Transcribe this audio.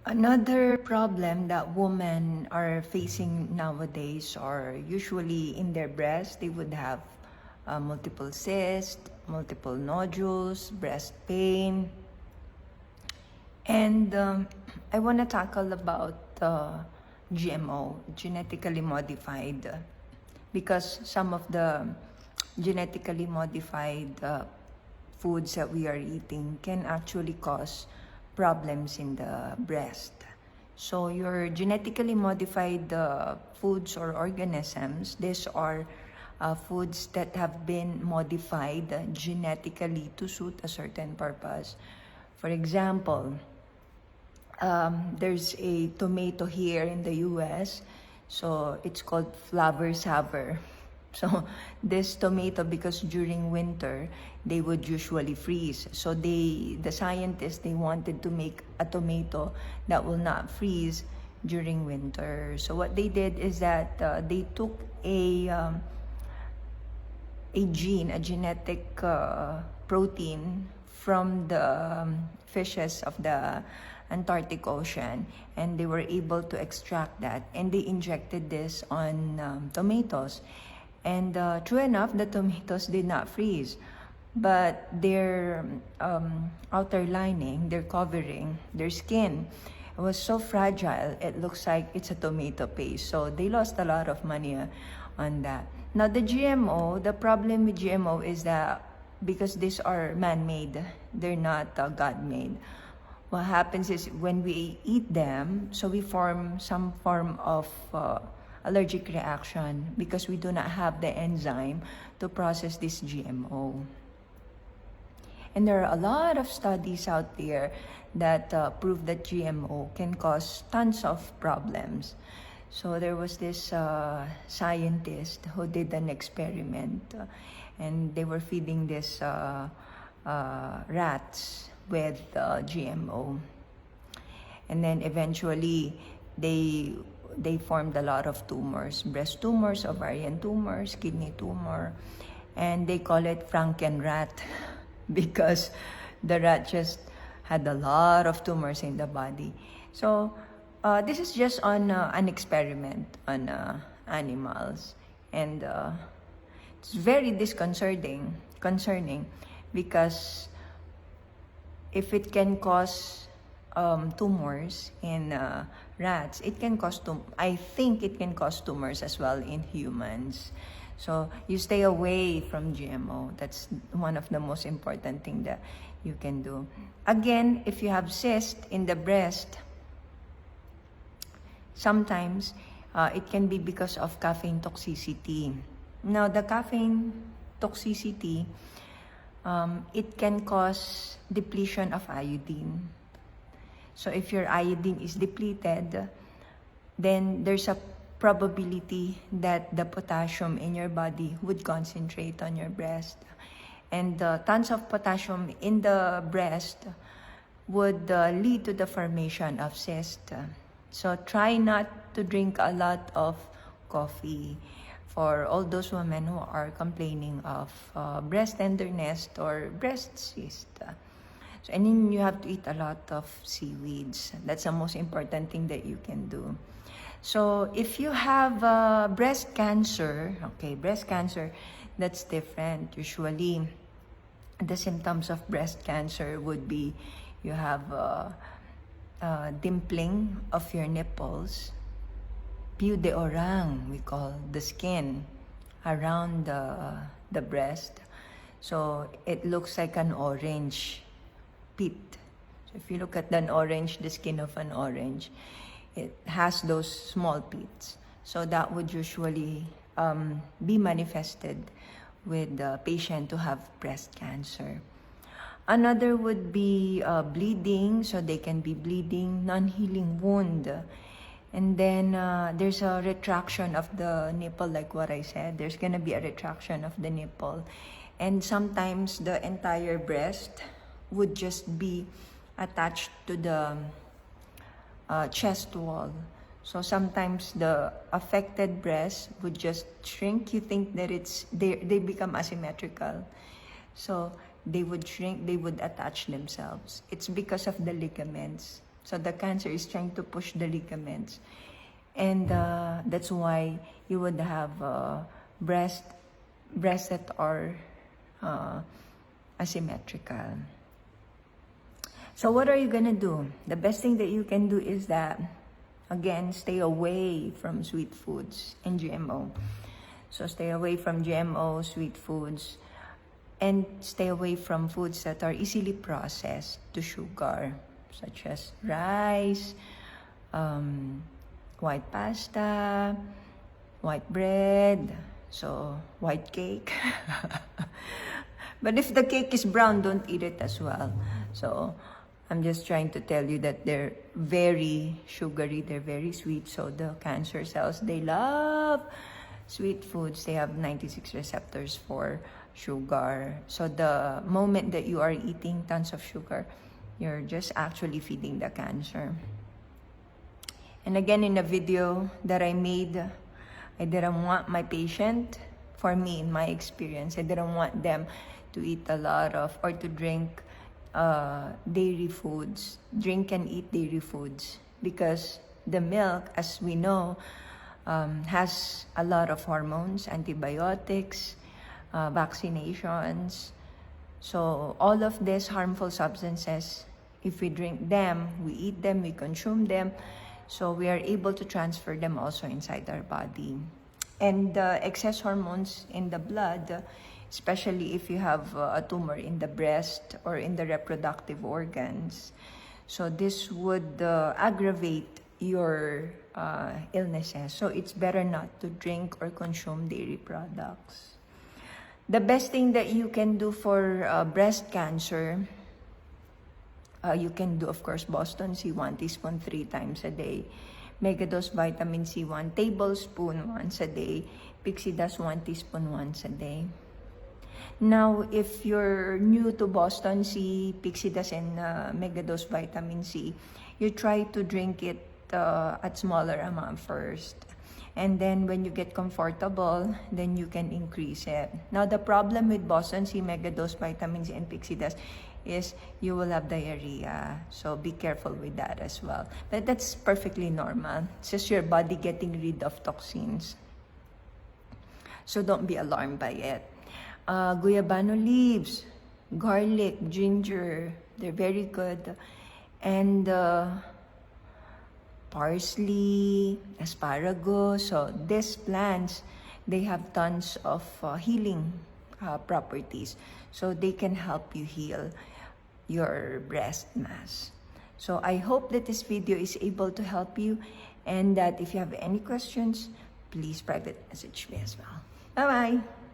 Another problem that women are facing nowadays are usually in their breast. They would have multiple cysts, multiple nodules, breast pain. And I want to tackle about GMO, genetically modified, because some of the genetically modified foods that we are eating can actually cause problems in the breast. So your genetically modified foods or organisms, these are foods that have been modified genetically to suit a certain purpose. For example, there's a tomato here in the US, so it's called flavor saver. So this tomato, because during winter they would usually freeze, so the scientists, they wanted to make a tomato that will not freeze during winter. So what they did is that they took a gene, a genetic protein from the fishes of the Antarctic Ocean, and they were able to extract that, and they injected this on tomatoes. And true enough, the tomatoes did not freeze, but their outer lining, their covering, their skin, was so fragile, it looks like it's a tomato paste. So they lost a lot of money on that. Now the GMO, the problem with GMO is that because these are man-made, they're not God-made. What happens is when we eat them, so we form some form of allergic reaction because we do not have the enzyme to process this GMO. And there are a lot of studies out there that prove that GMO can cause tons of problems. So there was this scientist who did an experiment, and they were feeding this rats with GMO. And then eventually they formed a lot of tumors, breast tumors, ovarian tumors, kidney tumor, and they call it Frankenrat because the rat just had a lot of tumors in the body. So this is just on an experiment on animals, and it's very disconcerting, concerning, because if it can cause tumors in rats, it can cause I think it can cause tumors as well in humans. So you stay away from GMO. That's one of the most important thing that you can do. Again, if you have cyst in the breast, sometimes it can be because of caffeine toxicity. Now, the caffeine toxicity, it can cause depletion of iodine. So if your iodine is depleted, then there's a probability that the potassium in your body would concentrate on your breast. And tons of potassium in the breast would lead to the formation of cyst. So try not to drink a lot of coffee for all those women who are complaining of breast tenderness or breast cyst. So, and then you have to eat a lot of seaweeds. That's the most important thing that you can do. So if you have breast cancer, okay, breast cancer, that's different. Usually, the symptoms of breast cancer would be you have dimpling of your nipples, peau de orang, we call the skin around the breast. So it looks like an orange pit. So if you look at the skin of an orange, it has those small pits. So that would usually be manifested with the patient to have breast cancer. Another would be bleeding. So they can be bleeding, non-healing wound. And then there's a retraction of the nipple, like what I said. There's gonna be a retraction of the nipple. And sometimes the entire breast would just be attached to the chest wall. So sometimes the affected breast would just shrink. You think that they become asymmetrical. So they would shrink, they would attach themselves. It's because of the ligaments. So the cancer is trying to push the ligaments. And that's why you would have breast that are asymmetrical. So what are you gonna do? The best thing that you can do is that, again, stay away from sweet foods and GMO. So stay away from GMO, sweet foods, and stay away from foods that are easily processed to sugar, such as rice, white pasta, white bread, so white cake. But if the cake is brown, don't eat it as well. So I'm just trying to tell you that they're very sugary, they're very sweet. So the cancer cells, they love sweet foods. They have 96 receptors for sugar. So the moment that you are eating tons of sugar, you're just actually feeding the cancer. And again, in a video that I made, I didn't want my patient, for me, in my experience, I didn't want them to eat a lot of, or to drink dairy foods, drink and eat dairy foods, because the milk, as we know, has a lot of hormones, antibiotics, vaccinations. So all of these harmful substances, if we drink them, we eat them, we consume them, so we are able to transfer them also inside our body. And excess hormones in the blood, especially if you have a tumor in the breast or in the reproductive organs, so this would aggravate your illnesses. So it's better not to drink or consume dairy products. The best thing that you can do for breast cancer, you can do, of course, Boston C, 1 teaspoon 3 times a day. Megadose vitamin C, 1 tablespoon once a day. Pixie dust, 1 teaspoon once a day. Now, if you're new to Boston C, Pixie dust, and Megadose vitamin C, you try to drink it at smaller amount first. And then when you get comfortable, then you can increase it. Now, the problem with Boston C, Megadose vitamin C, and Pixie dust is you will have diarrhea. So be careful with that as well. But that's perfectly normal. It's just your body getting rid of toxins. So don't be alarmed by it. Guyabano leaves, garlic, ginger, they're very good. And parsley, asparagus. So these plants, they have tons of healing properties. So they can help you heal your breast mass. So I hope that this video is able to help you, and that if you have any questions, please private message me as well. Bye-bye!